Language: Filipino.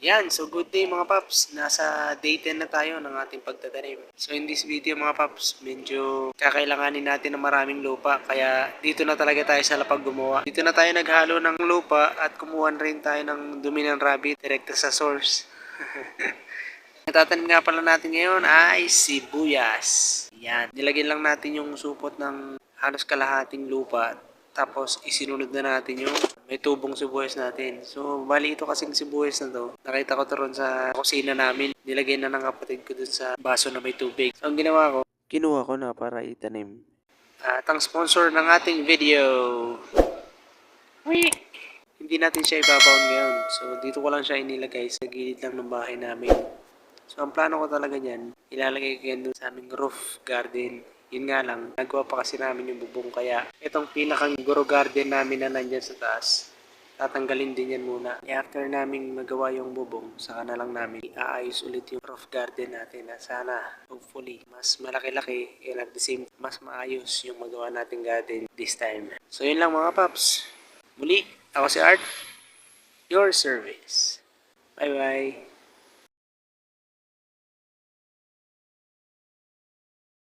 Yan, so good day mga paps. Nasa day 10 na tayo ng ating pagtatanim. So in this video mga paps, medyo kakailanganin natin ng maraming lupa. Kaya dito na talaga tayo sa lapag gumawa. Dito na tayo naghalo ng lupa at kumuha rin tayo ng dumi ng rabbit direkta sa source. Natatanim nga pala natin ngayon ay sibuyas. Yan, nilagyan lang natin yung supot ng halos kalahating lupa. Tapos isinunod na natin yung may tubong sibuyas natin. So, bali ito kasing sibuyas na to. Nakita ko to ron sa kusina namin. Nilagay na ng kapatid ko dun sa baso na may tubig. So, ang ginawa ko, kinuha ko na para itanim. At ang sponsor ng ating video, Wii! Hindi natin siya ibabaon ngayon. So, dito ko lang siya inilagay sa gilid lang ng bahay namin. So, ang plano ko talaga dyan, ilalagay ko yan sa aming roof garden. Yun nga lang, nagawa pa kasi namin yung bubong kaya itong pinakang grow garden namin na nandyan sa taas, tatanggalin din yan muna. After namin magawa yung bubong, saka na lang namin iaayos ulit yung roof garden natin na sana, hopefully, mas malaki-laki and at the same, mas maayos yung magawa nating garden this time. So, yun lang mga paps. Muli, ako si Art, your service. Bye-bye.